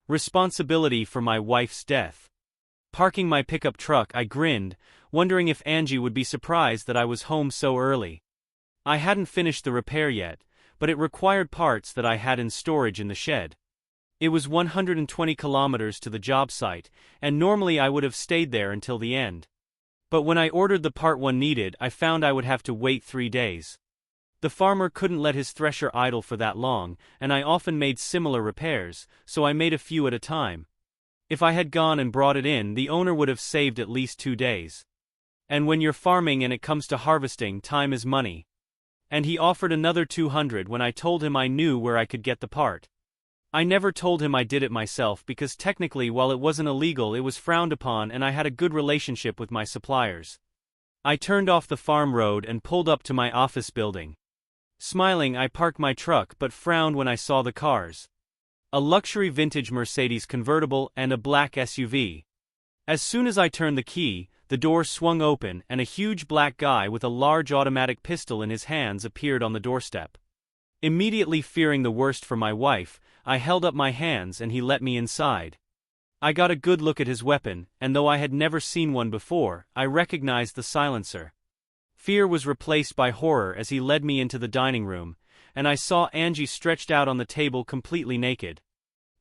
Responsibility for my wife's death. Parking my pickup truck, I grinned, wondering if Angie would be surprised that I was home so early. I hadn't finished the repair yet, but it required parts that I had in storage in the shed. It was 120 kilometers to the job site, and normally I would have stayed there until the end. But when I ordered the part one needed, I found I would have to wait 3 days. The farmer couldn't let his thresher idle for that long, and I often made similar repairs, so I made a few at a time. If I had gone and brought it in, the owner would have saved at least 2 days. And when you're farming and it comes to harvesting, time is money. And he offered another 200 when I told him I knew where I could get the part. I never told him I did it myself because technically, while it wasn't illegal, it was frowned upon and I had a good relationship with my suppliers. I turned off the farm road and pulled up to my office building. Smiling, I parked my truck but frowned when I saw the cars. A luxury vintage Mercedes convertible and a black SUV. As soon as I turned the key, the door swung open and a huge black guy with a large automatic pistol in his hands appeared on the doorstep. Immediately fearing the worst for my wife, I held up my hands and he let me inside. I got a good look at his weapon, and though I had never seen one before, I recognized the silencer. Fear was replaced by horror as he led me into the dining room, and I saw Angie stretched out on the table completely naked.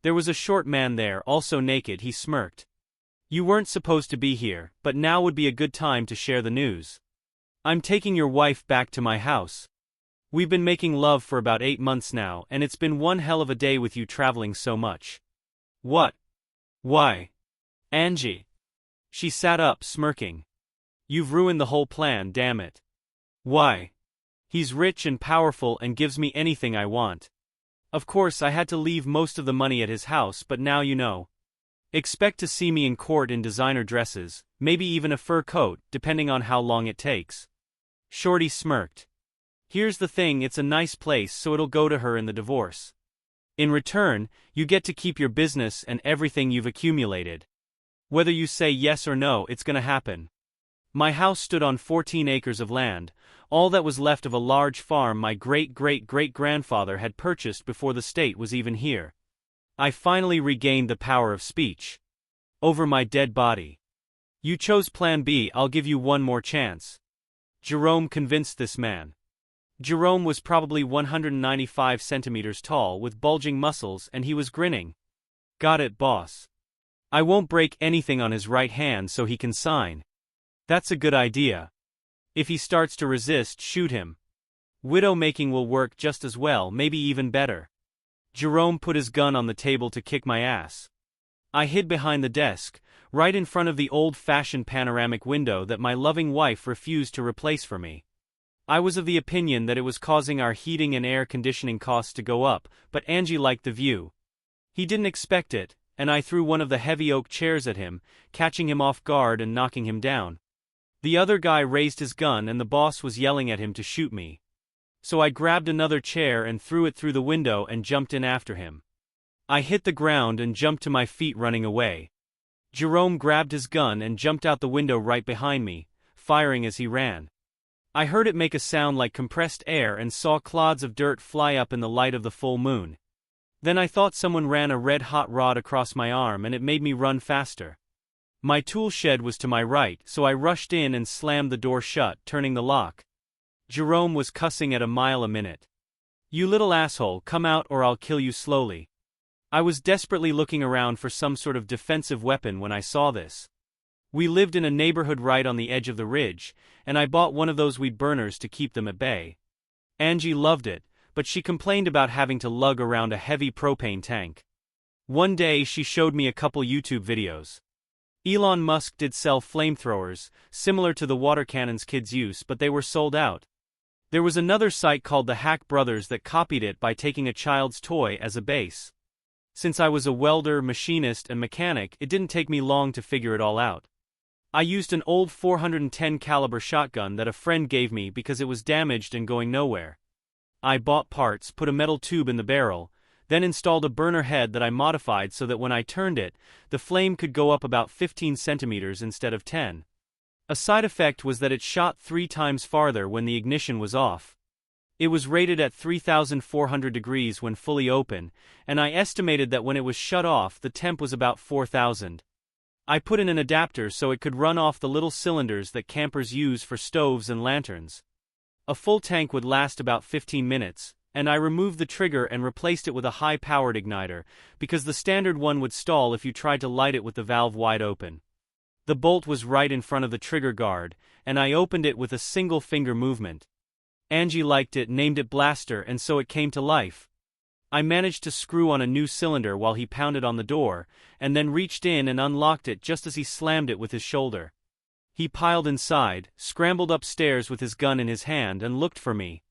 There was a short man there, also naked. He smirked. "You weren't supposed to be here, but now would be a good time to share the news. I'm taking your wife back to my house. We've been making love for about 8 months now, and it's been one hell of a day with you traveling so much." "What? Why? Angie." She sat up, smirking. "You've ruined the whole plan, damn it." "Why?" "He's rich and powerful and gives me anything I want. Of course I had to leave most of the money at his house, but now you know. Expect to see me in court in designer dresses, maybe even a fur coat, depending on how long it takes." Shorty smirked. "Here's the thing, it's a nice place, so it'll go to her in the divorce. In return, you get to keep your business and everything you've accumulated. Whether you say yes or no, it's gonna happen." My house stood on 14 acres of land, all that was left of a large farm my great-great-great-grandfather had purchased before the state was even here. I finally regained the power of speech. Over my dead body. "You chose Plan B, I'll give you one more chance." Jerome convinced this man. Jerome was probably 195 centimeters tall with bulging muscles, and he was grinning. "Got it, boss. I won't break anything on his right hand so he can sign." "That's a good idea. If he starts to resist, shoot him. Widow-making will work just as well, maybe even better." Jerome put his gun on the table to kick my ass. I hid behind the desk, right in front of the old-fashioned panoramic window that my loving wife refused to replace for me. I was of the opinion that it was causing our heating and air conditioning costs to go up, but Angie liked the view. He didn't expect it, and I threw one of the heavy oak chairs at him, catching him off guard and knocking him down. The other guy raised his gun and the boss was yelling at him to shoot me. So I grabbed another chair and threw it through the window and jumped in after him. I hit the ground and jumped to my feet, running away. Jerome grabbed his gun and jumped out the window right behind me, firing as he ran. I heard it make a sound like compressed air and saw clods of dirt fly up in the light of the full moon. Then I thought someone ran a red-hot rod across my arm and it made me run faster. My tool shed was to my right, so I rushed in and slammed the door shut, turning the lock. Jerome was cussing at a mile a minute. "You little asshole, come out or I'll kill you slowly." I was desperately looking around for some sort of defensive weapon when I saw this. We lived in a neighborhood right on the edge of the ridge, and I bought one of those weed burners to keep them at bay. Angie loved it, but she complained about having to lug around a heavy propane tank. One day she showed me a couple YouTube videos. Elon Musk did sell flamethrowers, similar to the water cannons kids use, but they were sold out. There was another site called the Hack Brothers that copied it by taking a child's toy as a base. Since I was a welder, machinist, and mechanic, it didn't take me long to figure it all out. I used an old 410 caliber shotgun that a friend gave me because it was damaged and going nowhere. I bought parts, put a metal tube in the barrel, then installed a burner head that I modified so that when I turned it, the flame could go up about 15 centimeters instead of 10. A side effect was that it shot 3 times farther when the ignition was off. It was rated at 3,400 degrees when fully open, and I estimated that when it was shut off the temp was about 4,000. I put in an adapter so it could run off the little cylinders that campers use for stoves and lanterns. A full tank would last about 15 minutes, and I removed the trigger and replaced it with a high-powered igniter, because the standard one would stall if you tried to light it with the valve wide open. The bolt was right in front of the trigger guard, and I opened it with a single finger movement. Angie liked it, named it Blaster, and so it came to life. I managed to screw on a new cylinder while he pounded on the door, and then reached in and unlocked it just as he slammed it with his shoulder. He piled inside, scrambled upstairs with his gun in his hand and looked for me.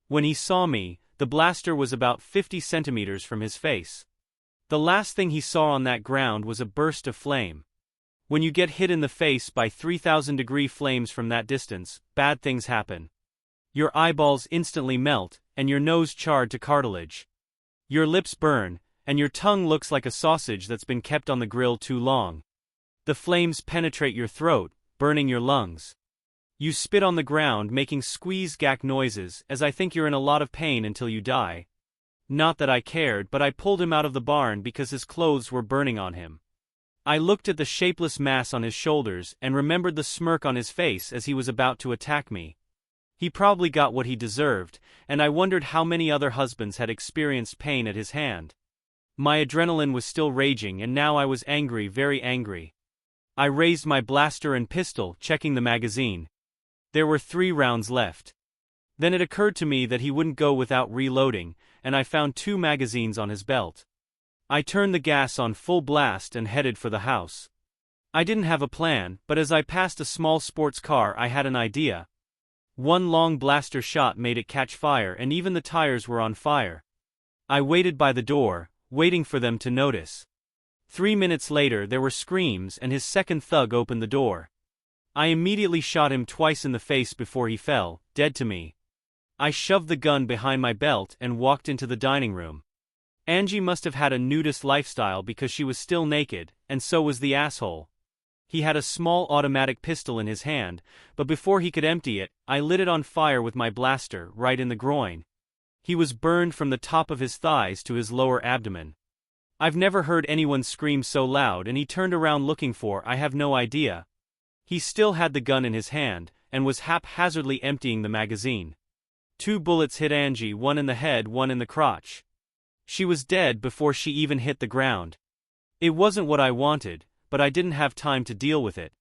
When he saw me, the blaster was about 50 centimeters from his face. The last thing he saw on that ground was a burst of flame. When you get hit in the face by 3,000-degree flames from that distance, bad things happen. Your eyeballs instantly melt, and your nose charred to cartilage. Your lips burn, and your tongue looks like a sausage that's been kept on the grill too long. The flames penetrate your throat, burning your lungs. You spit on the ground making squeeze-gack noises, as I think you're in a lot of pain until you die. Not that I cared, but I pulled him out of the barn because his clothes were burning on him. I looked at the shapeless mass on his shoulders and remembered the smirk on his face as he was about to attack me. He probably got what he deserved, and I wondered how many other husbands had experienced pain at his hand. My adrenaline was still raging, and now I was angry, very angry. I raised my blaster and pistol, checking the magazine. There were 3 rounds left. Then it occurred to me that he wouldn't go without reloading, and I found 2 magazines on his belt. I turned the gas on full blast and headed for the house. I didn't have a plan, but as I passed a small sports car I had an idea. One long blaster shot made it catch fire, and even the tires were on fire. I waited by the door, waiting for them to notice. 3 minutes later there were screams and his second thug opened the door. I immediately shot him twice in the face before he fell, dead to me. I shoved the gun behind my belt and walked into the dining room. Angie must have had a nudist lifestyle because she was still naked, and so was the asshole. He had a small automatic pistol in his hand, but before he could empty it, I lit it on fire with my blaster, right in the groin. He was burned from the top of his thighs to his lower abdomen. I've never heard anyone scream so loud, and he turned around looking for I have no idea. He still had the gun in his hand, and was haphazardly emptying the magazine. 2 bullets hit Angie, one in the head, one in the crotch. She was dead before she even hit the ground. It wasn't what I wanted, but I didn't have time to deal with it.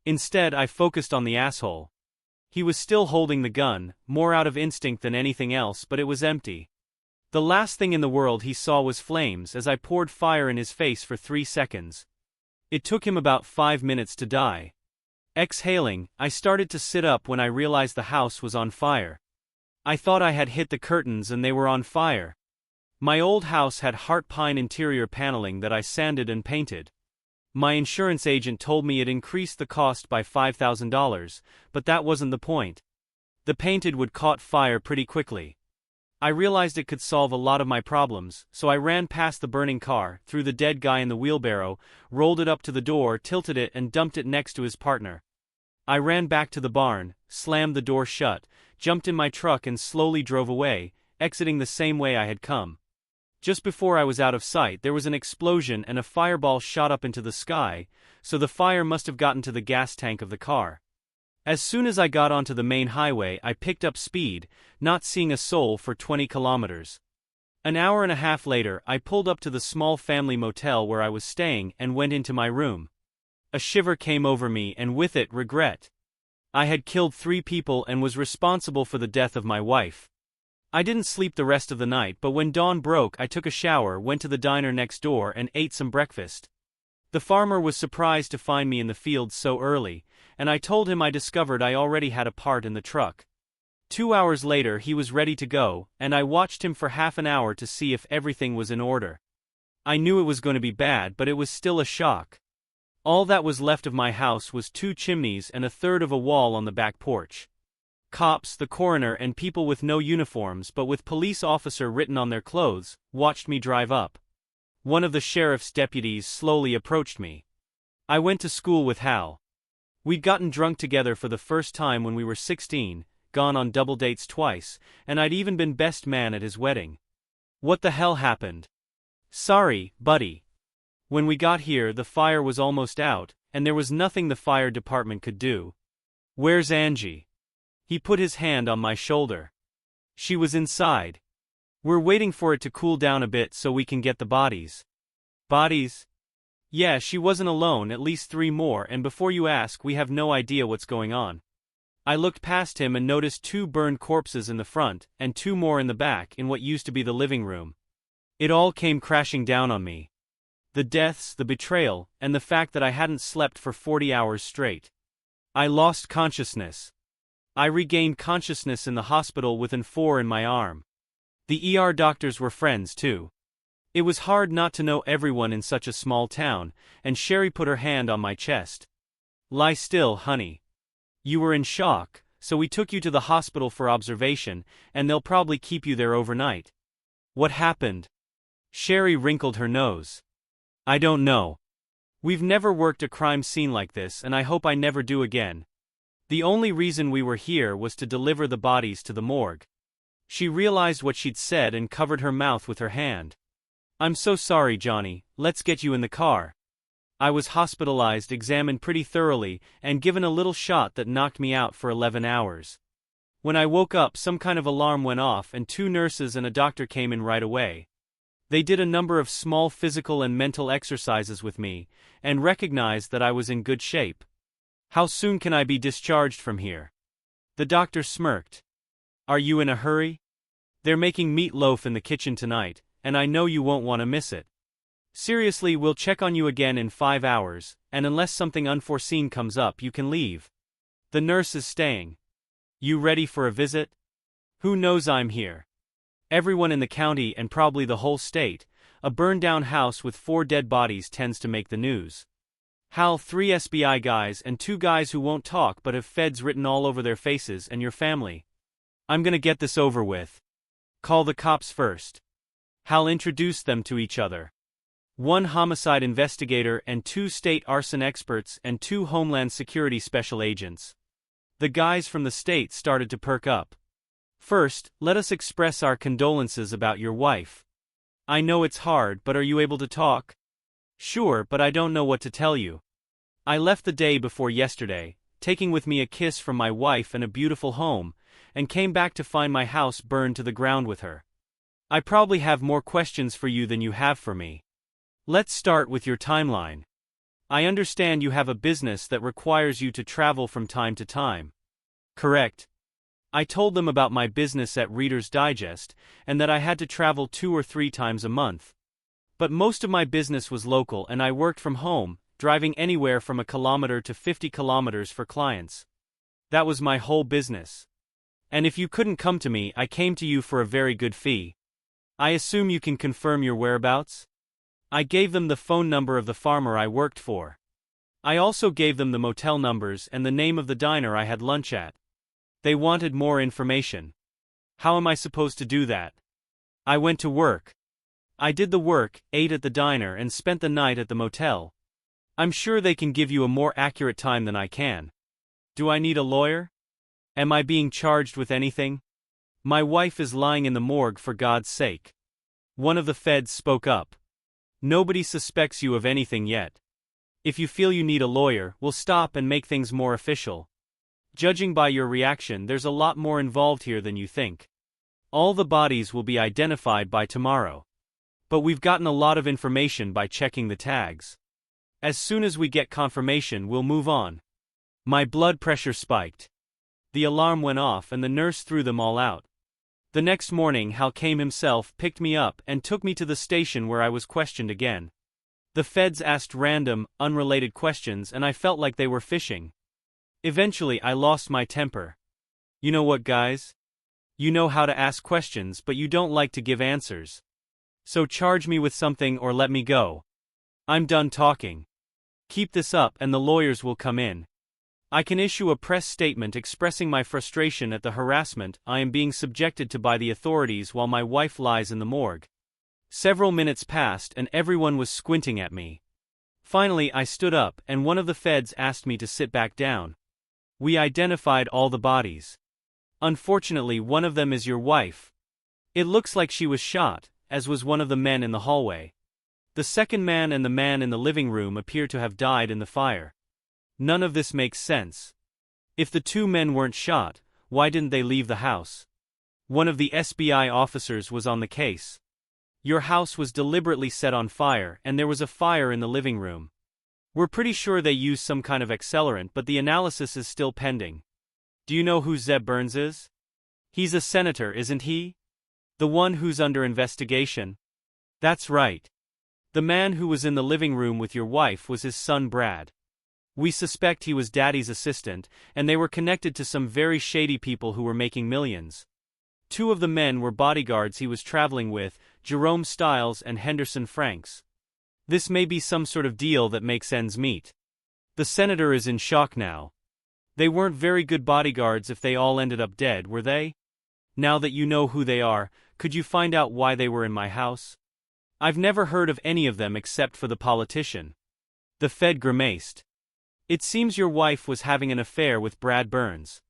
Instead, I focused on the asshole. He was still holding the gun, more out of instinct than anything else, but it was empty. The last thing in the world he saw was flames as I poured fire in his face for 3 seconds. It took him about 5 minutes to die. Exhaling, I started to sit up when I realized the house was on fire. I thought I had hit the curtains and they were on fire. My old house had heart pine interior paneling that I sanded and painted. My insurance agent told me it increased the cost by $5,000, but that wasn't the point. The painted wood caught fire pretty quickly. I realized it could solve a lot of my problems, so I ran past the burning car, threw the dead guy in the wheelbarrow, rolled it up to the door, tilted it and dumped it next to his partner. I ran back to the barn, slammed the door shut, jumped in my truck and slowly drove away, exiting the same way I had come. Just before I was out of sight there was an explosion and a fireball shot up into the sky, so the fire must have gotten to the gas tank of the car. As soon as I got onto the main highway I picked up speed, not seeing a soul for 20 kilometers. An hour and a half later I pulled up to the small family motel where I was staying and went into my room. A shiver came over me and with it regret. I had killed 3 people and was responsible for the death of my wife. I didn't sleep the rest of the night, but when dawn broke I took a shower, went to the diner next door and ate some breakfast. The farmer was surprised to find me in the field so early, and I told him I discovered I already had a part in the truck. 2 hours later he was ready to go, and I watched him for half an hour to see if everything was in order. I knew it was going to be bad, but it was still a shock. All that was left of my house was 2 chimneys and a third of a wall on the back porch. Cops, the coroner and people with no uniforms but with police officer written on their clothes, watched me drive up. One of the sheriff's deputies slowly approached me. I went to school with Hal. We'd gotten drunk together for the first time when we were 16, gone on double dates twice, and I'd even been best man at his wedding. What the hell happened? Sorry, buddy. When we got here, the fire was almost out, and there was nothing the fire department could do. Where's Angie? He put his hand on my shoulder. She was inside. We're waiting for it to cool down a bit so we can get the bodies. Bodies? Yeah, she wasn't alone, at least 3 more, and before you ask, we have no idea what's going on. I looked past him and noticed 2 burned corpses in the front, and 2 more in the back in what used to be the living room. It all came crashing down on me. The deaths, the betrayal, and the fact that I hadn't slept for 40 hours straight. I lost consciousness. I regained consciousness in the hospital with an 4 in my arm. The ER doctors were friends too. It was hard not to know everyone in such a small town, and Sherry put her hand on my chest. Lie still, honey. You were in shock, so we took you to the hospital for observation, and they'll probably keep you there overnight. What happened? Sherry wrinkled her nose. I don't know. We've never worked a crime scene like this, and I hope I never do again. The only reason we were here was to deliver the bodies to the morgue. She realized what she'd said and covered her mouth with her hand. I'm so sorry, Johnny, let's get you in the car. I was hospitalized, examined pretty thoroughly, and given a little shot that knocked me out for 11 hours. When I woke up, some kind of alarm went off and 2 nurses and a doctor came in right away. They did a number of small physical and mental exercises with me, and recognized that I was in good shape. How soon can I be discharged from here? The doctor smirked. Are you in a hurry? They're making meatloaf in the kitchen tonight, and I know you won't want to miss it. Seriously, we'll check on you again in 5 hours, and unless something unforeseen comes up, you can leave. The nurse is staying. You ready for a visit? Who knows I'm here? Everyone in the county and probably the whole state, a burned-down house with 4 dead bodies tends to make the news. Hal, 3 SBI guys and 2 guys who won't talk but have feds written all over their faces, and your family. I'm gonna get this over with. Call the cops first. Hal introduced them to each other. 1 homicide investigator and 2 state arson experts and 2 Homeland Security special agents. The guys from the state started to perk up. First, let us express our condolences about your wife. I know it's hard, but are you able to talk? Sure, but I don't know what to tell you. I left the day before yesterday, taking with me a kiss from my wife and a beautiful home, and came back to find my house burned to the ground with her. I probably have more questions for you than you have for me. Let's start with your timeline. I understand you have a business that requires you to travel from time to time. Correct. I told them about my business at Reader's Digest, and that I had to travel 2 or 3 times a month. But most of my business was local and I worked from home, driving anywhere from 1 kilometer to 50 kilometers for clients. That was my whole business. And if you couldn't come to me, I came to you for a very good fee. I assume you can confirm your whereabouts? I gave them the phone number of the farmer I worked for. I also gave them the motel numbers and the name of the diner I had lunch at. They wanted more information. How am I supposed to do that? I went to work. I did the work, ate at the diner, and spent the night at the motel. I'm sure they can give you a more accurate time than I can. Do I need a lawyer? Am I being charged with anything? My wife is lying in the morgue, for God's sake. One of the feds spoke up. Nobody suspects you of anything yet. If you feel you need a lawyer, we'll stop and make things more official. Judging by your reaction, there's a lot more involved here than you think. All the bodies will be identified by tomorrow. But we've gotten a lot of information by checking the tags. As soon as we get confirmation, we'll move on. My blood pressure spiked. The alarm went off and the nurse threw them all out. The next morning, Hal came himself, picked me up, and took me to the station where I was questioned again. The feds asked random, unrelated questions and I felt like they were fishing. Eventually, I lost my temper. You know what, guys? You know how to ask questions, but you don't like to give answers. So charge me with something or let me go. I'm done talking. Keep this up and the lawyers will come in. I can issue a press statement expressing my frustration at the harassment I am being subjected to by the authorities while my wife lies in the morgue. Several minutes passed and everyone was squinting at me. Finally, I stood up and one of the feds asked me to sit back down. We identified all the bodies. Unfortunately, one of them is your wife. It looks like she was shot, as was one of the men in the hallway. The second man and the man in the living room appear to have died in the fire. None of this makes sense. If the two men weren't shot, why didn't they leave the house? One of the SBI officers was on the case. Your house was deliberately set on fire, and there was a fire in the living room. We're pretty sure they used some kind of accelerant, but the analysis is still pending. Do you know who Zeb Burns is? He's a senator, isn't he? The one who's under investigation? That's right. The man who was in the living room with your wife was his son Brad. We suspect he was Daddy's assistant, and they were connected to some very shady people who were making millions. Two of the men were bodyguards he was traveling with, Jerome Stiles and Henderson Franks. This may be some sort of deal that makes ends meet. The senator is in shock now. They weren't very good bodyguards if they all ended up dead, were they? Now that you know who they are, could you find out why they were in my house? I've never heard of any of them except for the politician. The Fed grimaced. It seems your wife was having an affair with Brad Burns.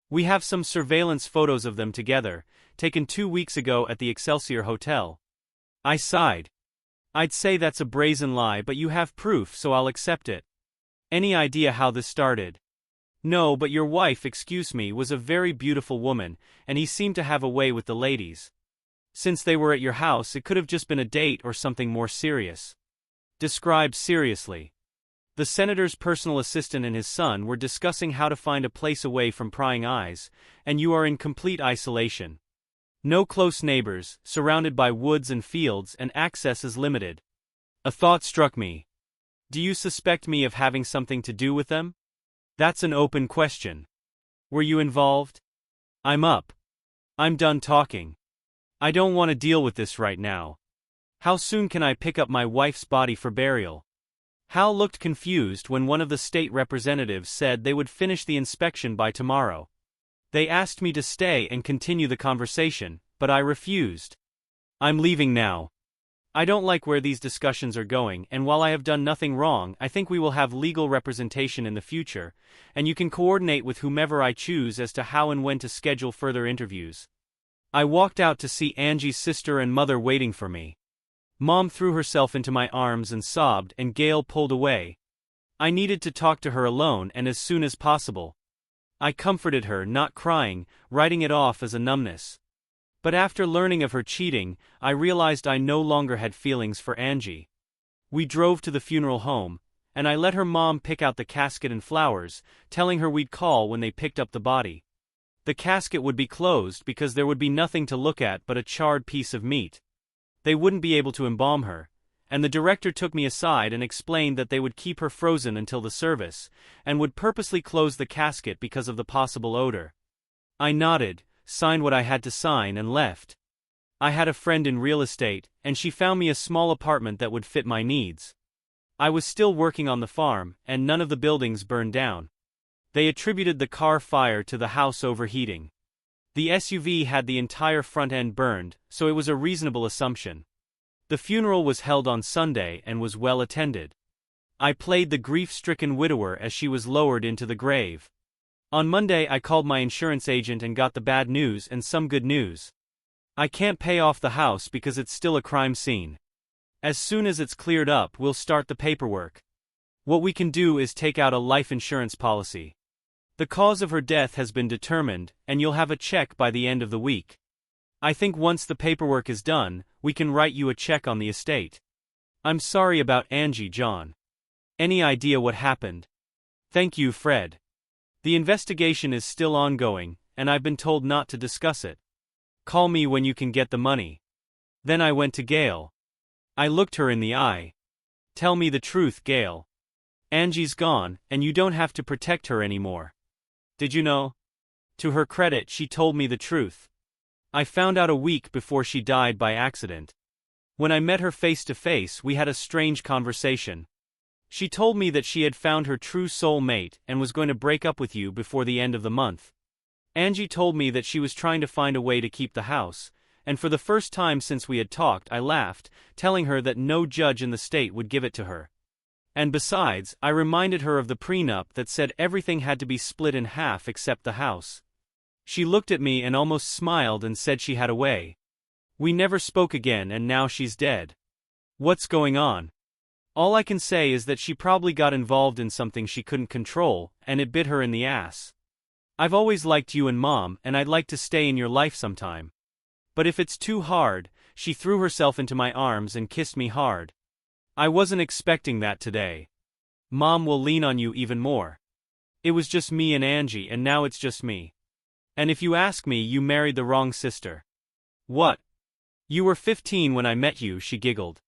We have some surveillance photos of them together, taken 2 weeks ago at the Excelsior Hotel. I sighed. I'd say that's a brazen lie, but you have proof, so I'll accept it. Any idea how this started? No, but your wife, excuse me, was a very beautiful woman, and he seemed to have a way with the ladies. Since they were at your house, it could have just been a date or something more serious. Describe seriously. The senator's personal assistant and his son were discussing how to find a place away from prying eyes, and you are in complete isolation. No close neighbors, surrounded by woods and fields, and access is limited. A thought struck me. Do you suspect me of having something to do with them? That's an open question. Were you involved? I'm up. I'm done talking. I don't want to deal with this right now. How soon can I pick up my wife's body for burial? Hal looked confused when one of the state representatives said they would finish the inspection by tomorrow. They asked me to stay and continue the conversation, but I refused. I'm leaving now. I don't like where these discussions are going, and while I have done nothing wrong, I think we will have legal representation in the future, and you can coordinate with whomever I choose as to how and when to schedule further interviews. I walked out to see Angie's sister and mother waiting for me. Mom threw herself into my arms and sobbed, and Gail pulled away. I needed to talk to her alone and as soon as possible. I comforted her, not crying, writing it off as a numbness. But after learning of her cheating, I realized I no longer had feelings for Angie. We drove to the funeral home, and I let her mom pick out the casket and flowers, telling her we'd call when they picked up the body. The casket would be closed because there would be nothing to look at but a charred piece of meat. They wouldn't be able to embalm her, and the director took me aside and explained that they would keep her frozen until the service, and would purposely close the casket because of the possible odor. I nodded, signed what I had to sign, and left. I had a friend in real estate, and she found me a small apartment that would fit my needs. I was still working on the farm, and none of the buildings burned down. They attributed the car fire to the house overheating. The SUV had the entire front end burned, so it was a reasonable assumption. The funeral was held on Sunday and was well attended. I played the grief-stricken widower as she was lowered into the grave. On Monday I called my insurance agent and got the bad news and some good news. I can't pay off the house because it's still a crime scene. As soon as it's cleared up, we'll start the paperwork. What we can do is take out a life insurance policy. The cause of her death has been determined, and you'll have a check by the end of the week. I think once the paperwork is done, we can write you a check on the estate. I'm sorry about Angie, John. Any idea what happened? Thank you, Fred. The investigation is still ongoing, and I've been told not to discuss it. Call me when you can get the money. Then I went to Gail. I looked her in the eye. Tell me the truth, Gail. Angie's gone, and you don't have to protect her anymore. Did you know? To her credit, she told me the truth. I found out a week before she died by accident. When I met her face to face, we had a strange conversation. She told me that she had found her true soul mate and was going to break up with you before the end of the month. Angie told me that she was trying to find a way to keep the house, and for the first time since we had talked, I laughed, telling her that no judge in the state would give it to her. And besides, I reminded her of the prenup that said everything had to be split in half except the house. She looked at me and almost smiled and said she had a way. We never spoke again and now she's dead. What's going on? All I can say is that she probably got involved in something she couldn't control, and it bit her in the ass. I've always liked you and Mom, and I'd like to stay in your life sometime. But if it's too hard, she threw herself into my arms and kissed me hard. I wasn't expecting that today. Mom will lean on you even more. It was just me and Angie, and now it's just me. And if you ask me, you married the wrong sister. What? You were 15 when I met you, she giggled.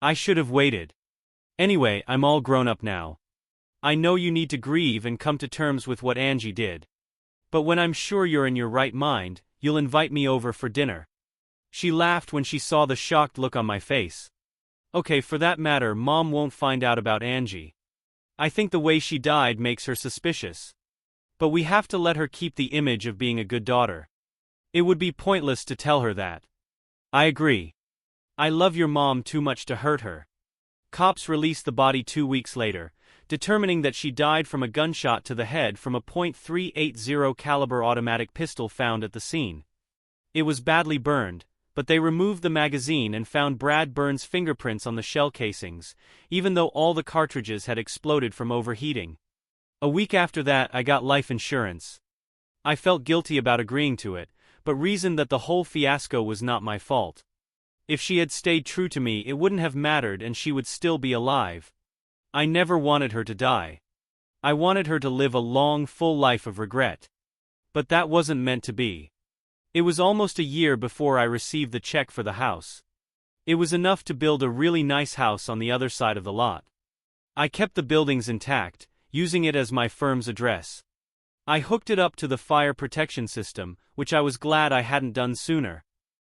I should have waited. Anyway, I'm all grown up now. I know you need to grieve and come to terms with what Angie did. But when I'm sure you're in your right mind, you'll invite me over for dinner. She laughed when she saw the shocked look on my face. Okay, for that matter, Mom won't find out about Angie. I think the way she died makes her suspicious. But we have to let her keep the image of being a good daughter. It would be pointless to tell her that. I agree. I love your mom too much to hurt her. Cops released the body 2 weeks later, determining that she died from a gunshot to the head from a .380 caliber automatic pistol found at the scene. It was badly burned, but they removed the magazine and found Brad Burns' fingerprints on the shell casings, even though all the cartridges had exploded from overheating. A week after that, I got life insurance. I felt guilty about agreeing to it, but reasoned that the whole fiasco was not my fault. If she had stayed true to me, it wouldn't have mattered and she would still be alive. I never wanted her to die. I wanted her to live a long, full life of regret. But that wasn't meant to be. It was almost a year before I received the check for the house. It was enough to build a really nice house on the other side of the lot. I kept the buildings intact, using it as my firm's address. I hooked it up to the fire protection system, which I was glad I hadn't done sooner.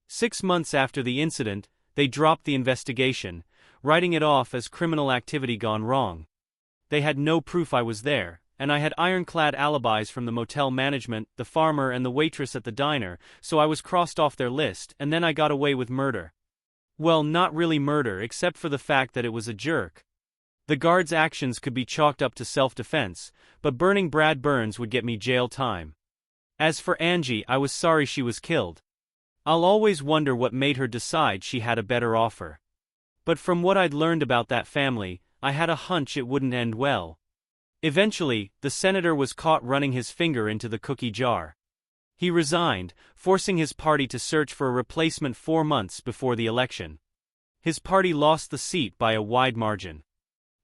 6 months after the incident, they dropped the investigation, writing it off as criminal activity gone wrong. They had no proof I was there, and I had ironclad alibis from the motel management, the farmer and the waitress at the diner, so I was crossed off their list, and then I got away with murder. Well, not really murder except for the fact that it was a jerk. The guard's actions could be chalked up to self-defense, but burning Brad Burns would get me jail time. As for Angie, I was sorry she was killed. I'll always wonder what made her decide she had a better offer. But from what I'd learned about that family, I had a hunch it wouldn't end well. Eventually, the senator was caught running his finger into the cookie jar. He resigned, forcing his party to search for a replacement 4 months before the election. His party lost the seat by a wide margin.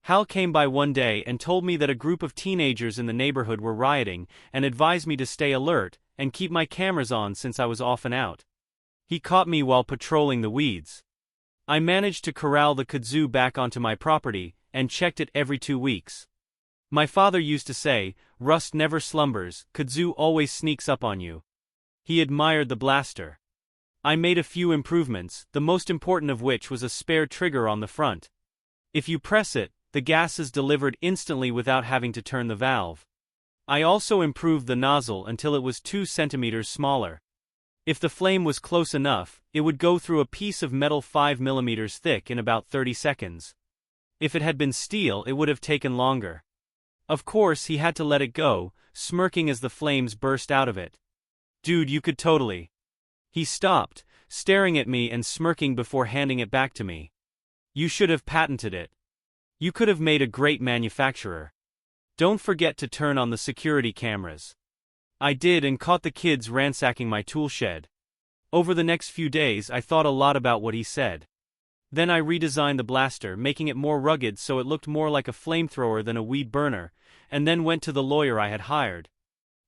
Hal came by one day and told me that a group of teenagers in the neighborhood were rioting and advised me to stay alert and keep my cameras on since I was off and out. He caught me while patrolling the weeds. I managed to corral the kudzu back onto my property and checked it every 2 weeks. My father used to say, "Rust never slumbers, kudzu always sneaks up on you." He admired the blaster. I made a few improvements, the most important of which was a spare trigger on the front. If you press it, the gas is delivered instantly without having to turn the valve. I also improved the nozzle until it was 2 centimeters smaller. If the flame was close enough, it would go through a piece of metal 5 millimeters thick in about 30 seconds. If it had been steel, it would have taken longer. Of course, he had to let it go, smirking as the flames burst out of it. "Dude, you could totally." He stopped, staring at me and smirking before handing it back to me. "You should have patented it. You could have made a great manufacturer. Don't forget to turn on the security cameras." I did and caught the kids ransacking my tool shed. Over the next few days I thought a lot about what he said. Then I redesigned the blaster, making it more rugged so it looked more like a flamethrower than a weed burner, and then went to the lawyer I had hired.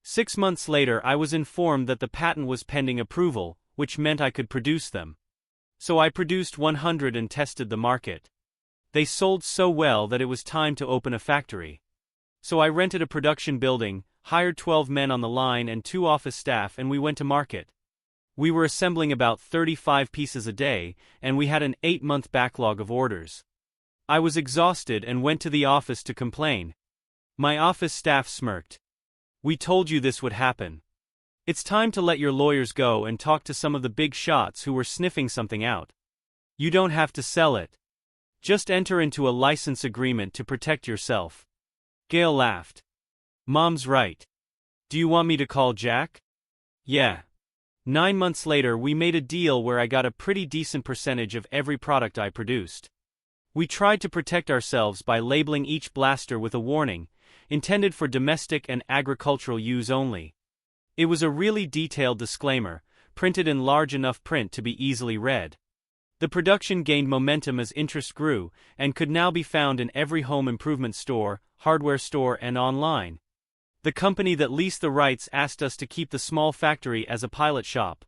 6 months later I was informed that the patent was pending approval, which meant I could produce them. So I produced 100 and tested the market. They sold so well that it was time to open a factory. So I rented a production building, hired 12 men on the line and 2 office staff, and we went to market. We were assembling about 35 pieces a day, and we had an 8-month backlog of orders. I was exhausted and went to the office to complain. My office staff smirked. "We told you this would happen. It's time to let your lawyers go and talk to some of the big shots who were sniffing something out. You don't have to sell it. Just enter into a license agreement to protect yourself." Gail laughed. "Mom's right. Do you want me to call Jack?" Yeah. 9 months later, we made a deal where I got a pretty decent percentage of every product I produced. We tried to protect ourselves by labeling each blaster with a warning, intended for domestic and agricultural use only. It was a really detailed disclaimer, printed in large enough print to be easily read. The production gained momentum as interest grew, and could now be found in every home improvement store, hardware store, and online. The company that leased the rights asked us to keep the small factory as a pilot shop.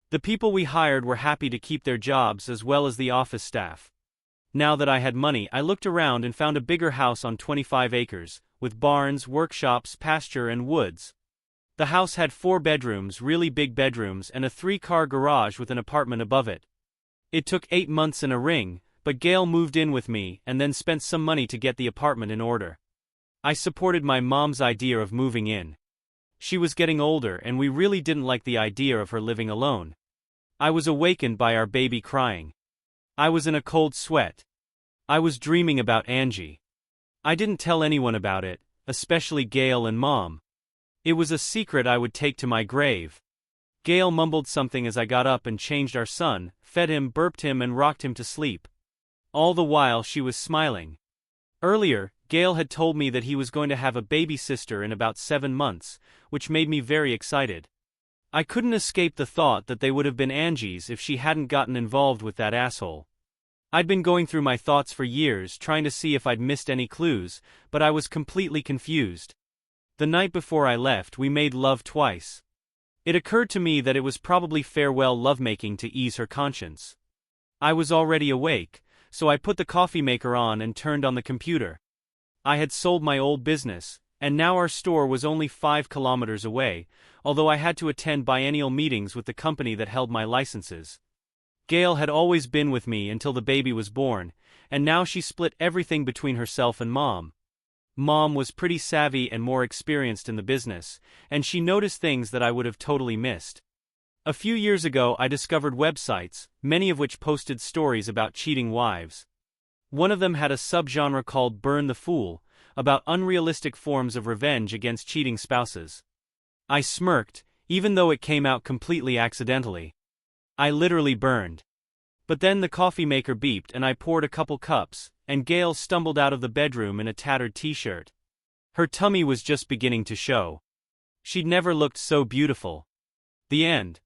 The people we hired were happy to keep their jobs as well as the office staff. Now that I had money, I looked around and found a bigger house on 25 acres, with barns, workshops, pasture, and woods. The house had 4 bedrooms, really big bedrooms, and a 3-car garage with an apartment above it. It took 8 months and a ring, but Gail moved in with me and then spent some money to get the apartment in order. I supported my mom's idea of moving in. She was getting older and we really didn't like the idea of her living alone. I was awakened by our baby crying. I was in a cold sweat. I was dreaming about Angie. I didn't tell anyone about it, especially Gail and Mom. It was a secret I would take to my grave. Gail mumbled something as I got up and changed our son, fed him, burped him, and rocked him to sleep. All the while she was smiling. Earlier, Gail had told me that he was going to have a baby sister in about 7 months, which made me very excited. I couldn't escape the thought that they would have been Angie's if she hadn't gotten involved with that asshole. I'd been going through my thoughts for years trying to see if I'd missed any clues, but I was completely confused. The night before I left, we made love twice. It occurred to me that it was probably farewell lovemaking to ease her conscience. I was already awake, so I put the coffee maker on and turned on the computer. I had sold my old business, and now our store was only 5 kilometers away, although I had to attend biennial meetings with the company that held my licenses. Gail had always been with me until the baby was born, and now she split everything between herself and Mom. Mom was pretty savvy and more experienced in the business, and she noticed things that I would have totally missed. A few years ago I discovered websites, many of which posted stories about cheating wives. One of them had a subgenre called Burn the Fool, about unrealistic forms of revenge against cheating spouses. I smirked, even though it came out completely accidentally. I literally burned. But then the coffee maker beeped and I poured a couple cups, and Gail stumbled out of the bedroom in a tattered t-shirt. Her tummy was just beginning to show. She'd never looked so beautiful. The end.